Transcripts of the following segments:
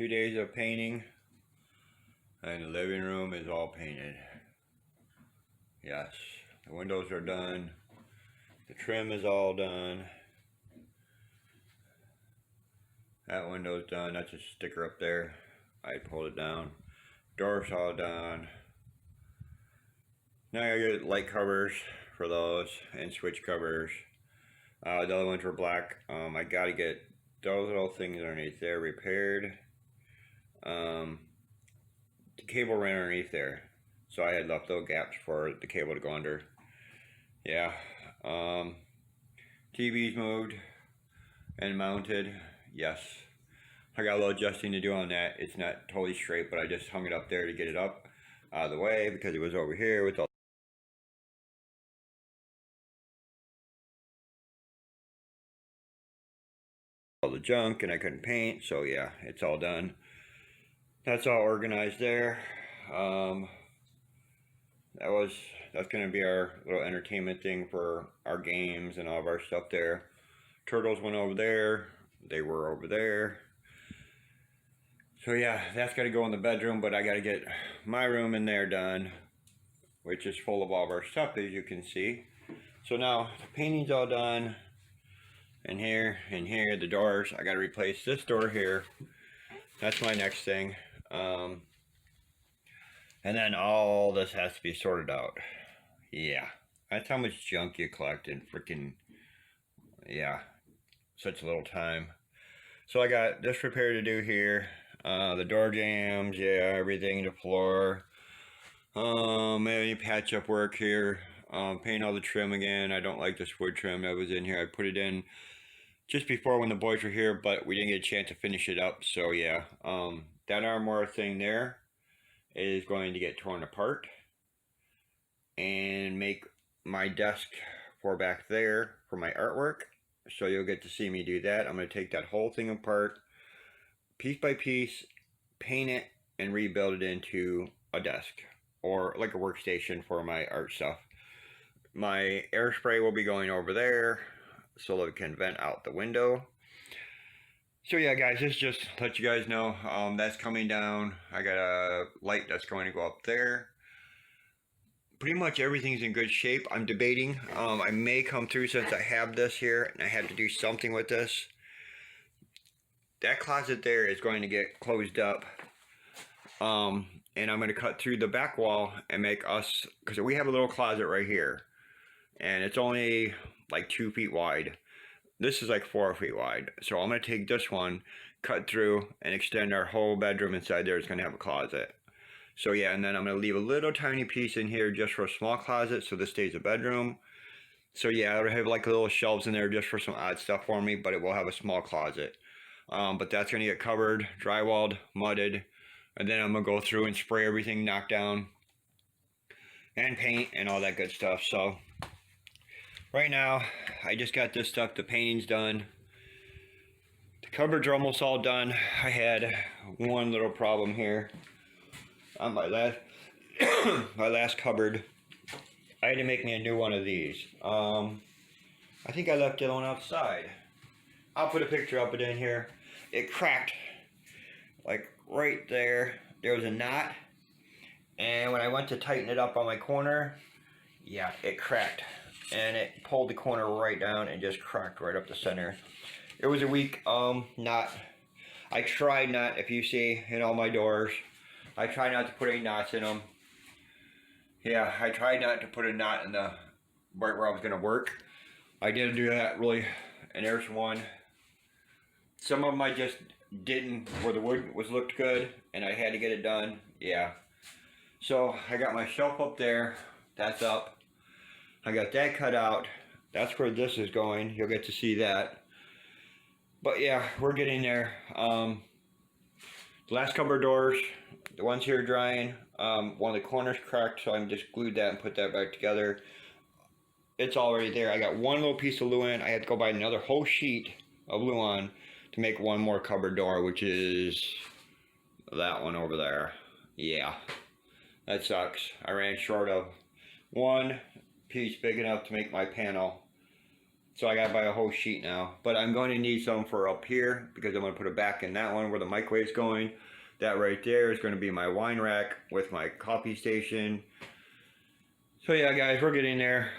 2 days of painting, and the living room is all painted. Yes, the windows are done. The trim is all done. That window's done. That's a sticker up there. I pulled it down. Doors all done. Now I get light covers for those and switch covers. The other ones were black. I gotta get those little things underneath there repaired. The cable ran underneath there, so I had left little gaps for the cable to go under. Yeah. TV's moved and mounted. Yes. I got a little adjusting to do on that. It's not totally straight, but I just hung it up there to get it up out of the way because it was over here with all the junk and I couldn't paint. So yeah, it's all done. That's all organized there. That's gonna be our little entertainment thing for our games and all of our stuff there. Turtles went over there. They were over there. So yeah, that's gotta go in the bedroom, but I gotta get my room in there done, which is full of all of our stuff, as you can see. So now the painting's all done. And here, the doors. I gotta replace this door here. That's my next thing. And then all this has to be sorted out. Yeah, that's how much junk you collect in freaking, yeah, such a little time. So I got this repair to do here. The door jambs, yeah, everything, the floor. Maybe patch up work here. Paint all the trim again. I don't like this wood trim that was in here. I put it in just before when the boys were here, but we didn't get a chance to finish it up. So yeah, that armoire thing there is going to get torn apart and make my desk for back there for my artwork. So you'll get to see me do that. I'm going to take that whole thing apart piece by piece, paint it, and rebuild it into a desk or like a workstation for my art stuff. My air spray will be going over there so that it can vent out the window. So yeah, guys, this just to let you guys know, that's coming down. I got a light that's going to go up there. Pretty much everything's in good shape. I'm debating. I may come through since I have this here and I have to do something with this. That closet there is going to get closed up. And I'm going to cut through the back wall and make us, because we have a little closet right here. And it's only like 2 feet wide. This is like 4 feet wide. So I'm going to take this one, cut through, and extend our whole bedroom inside there. It's going to have a closet. So yeah, and then I'm going to leave a little tiny piece in here just for a small closet, so this stays a bedroom. So yeah, I'll have like little shelves in there just for some odd stuff for me, but it will have a small closet. But that's going to get covered, drywalled, mudded, and then I'm going to go through and spray everything, knock down, and paint, and all that good stuff. So right now, I just got this stuff, the painting's done. The cupboards are almost all done. I had one little problem here on my last cupboard. I had to make me a new one of these. I think I left the other one outside. I'll put a picture of it in here. It cracked, like right there. There was a knot, and when I went to tighten it up on my corner, yeah, it cracked. And it pulled the corner right down and just cracked right up the center. It was a weak knot. I tried not, if you see in all my doors, I try not to put any knots in them. Yeah, I tried not to put a knot in the right where I was going to work. I didn't do that really, and there's one. Some of them I just didn't, where the wood looked good, and I had to get it done. Yeah. So I got my shelf up there. That's up. I got that cut out. That's where this is going. You'll get to see that. But yeah, we're getting there. The last couple of doors, the ones here are drying. One of the corners cracked, so I just glued that and put that back together. It's already there. I got one little piece of glue in. I had to go buy another whole sheet of glue on to make one more cupboard door, which is that one over there. Yeah, that sucks. I ran short of one piece big enough to make my panel So I gotta buy a whole sheet now. But I'm going to need some for up here because I'm gonna put it back in that one where the microwave's going. That right there is gonna be my wine rack with my coffee station. So yeah, guys, we're getting there.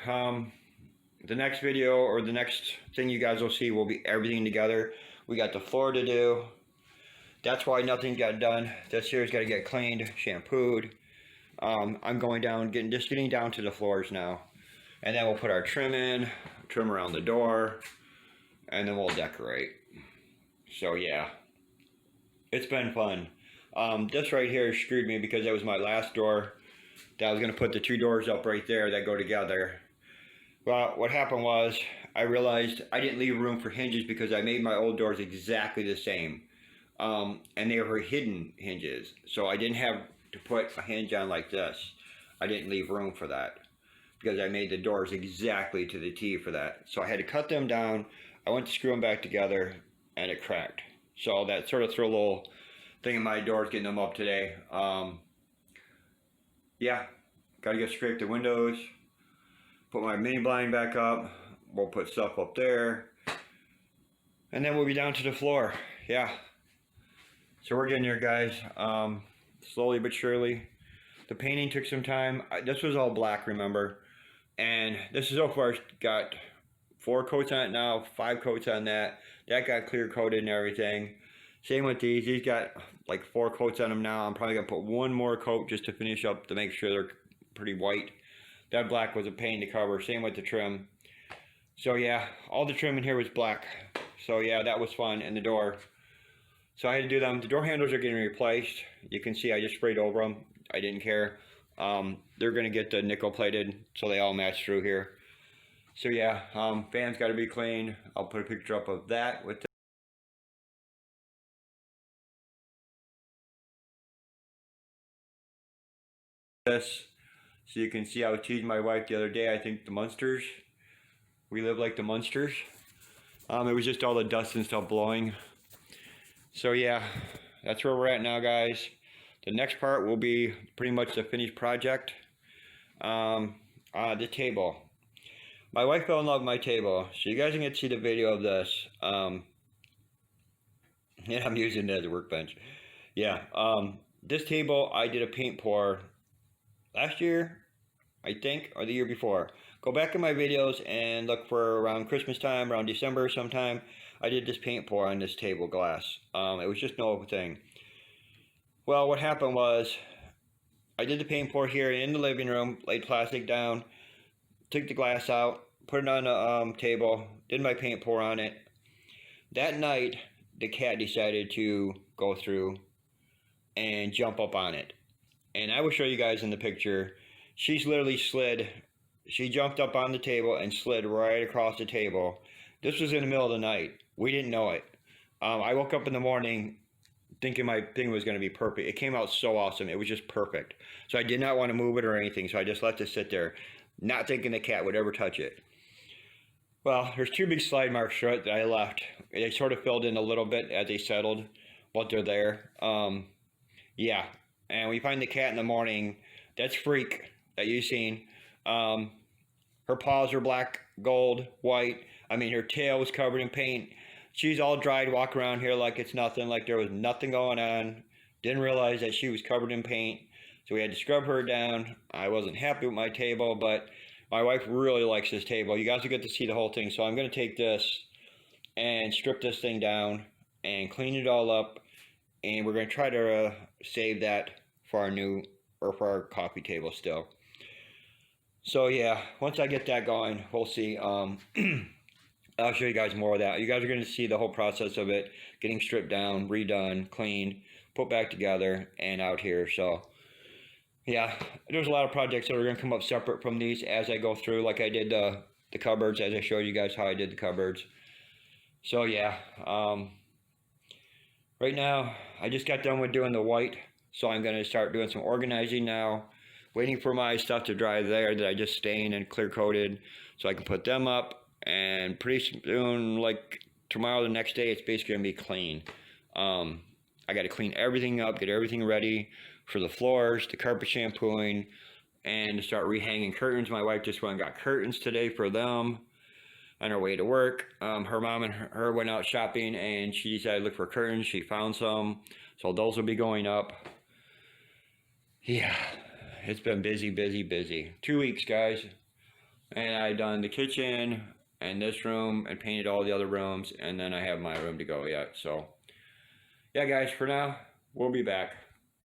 The next video or the next thing you guys will see will be everything together. We got the floor to do. That's why nothing got done. This here's got to get cleaned, shampooed. I'm going down, just getting down to the floors now. And then we'll put our trim in, trim around the door, and then we'll decorate. So yeah, it's been fun. This right here screwed me because that was my last door. That I was going to put the two doors up right there that go together. Well, what happened was I realized I didn't leave room for hinges because I made my old doors exactly the same. And they were hidden hinges. So I didn't have to put a hinge on like this. I didn't leave room for that because I made the doors exactly to the T for that. So I had to cut them down. I went to screw them back together and it cracked. So that sort of threw a little thing in my doors getting them up today. Yeah, gotta get scrape the windows, put my mini blind back up. We'll put stuff up there. And then we'll be down to the floor. Yeah. So we're getting there, guys. Slowly but surely. The painting took some time. This was all black, remember? And this is so far got 4 coats on it now, 5 coats on that. That got clear coated and everything. Same with these. These got like 4 coats on them now. I'm probably gonna put one more coat just to finish up to make sure they're pretty white. That black was a pain to cover. Same with the trim. So yeah, all the trim in here was black. So yeah, that was fun. And the door. So I had to do them. The door handles are getting replaced. You can see I just sprayed over them. I didn't care. They're going to get the nickel plated so they all match through here. So yeah, fans got to be cleaned. I'll put a picture up of that with this. So you can see I was teasing my wife the other day. I think the Munsters. We live like the Munsters. It was just all the dust and stuff blowing. So yeah, that's where we're at now, guys. The next part will be pretty much the finished project. The table. My wife fell in love with my table, so you guys can get to see the video of this. And I'm using it as a workbench. Yeah, this table I did a paint pour last year, I think, or the year before. Go back in my videos and look for around Christmas time, around December sometime. I did this paint pour on this table glass. It was just no thing. Well, what happened was I did the paint pour here in the living room, laid plastic down, took the glass out, put it on the table, did my paint pour on it. That night, the cat decided to go through and jump up on it. And I will show you guys in the picture. She's literally slid. She jumped up on the table and slid right across the table. This was in the middle of the night. We didn't know it. I woke up in the morning thinking my thing was going to be perfect. It came out so awesome. It was just perfect. So I did not want to move it or anything. So I just let it sit there, not thinking the cat would ever touch it. Well, there's 2 big slide marks through it that I left. They sort of filled in a little bit as they settled, but they're there. Yeah. And we find the cat in the morning. That's Freak that you've seen. Her paws are black, gold, white. I mean, her tail was covered in paint. She's all dried, walk around here like it's nothing, like there was nothing going on. Didn't realize that she was covered in paint. So we had to scrub her down. I wasn't happy with my table, but my wife really likes this table. You guys will get to see the whole thing. So I'm going to take this and strip this thing down and clean it all up. And we're going to try to save that for our new, or for our coffee table still. So yeah, once I get that going, we'll see. I'll show you guys more of that. You guys are going to see the whole process of it, getting stripped down, redone, cleaned, put back together, and out here. So yeah, there's a lot of projects that are going to come up separate from these as I go through, like I did the cupboards, as I showed you guys how I did the cupboards. So yeah, right now I just got done with doing the white, so I'm going to start doing some organizing now. Waiting for my stuff to dry there that I just stained and clear coated so I can put them up. And pretty soon, like tomorrow, the next day, it's basically going to be clean. I got to clean everything up, get everything ready for the floors, the carpet shampooing, and to start rehanging curtains. My wife just went and got curtains today for them. on her way to work. Her mom and her went out shopping, and she decided to look for curtains. She found some, so those will be going up. Yeah, it's been busy, busy, busy. 2 weeks, guys. And I done the kitchen and this room and painted all the other rooms, and then I have my room to go yet. So, yeah, guys, for now, we'll be back.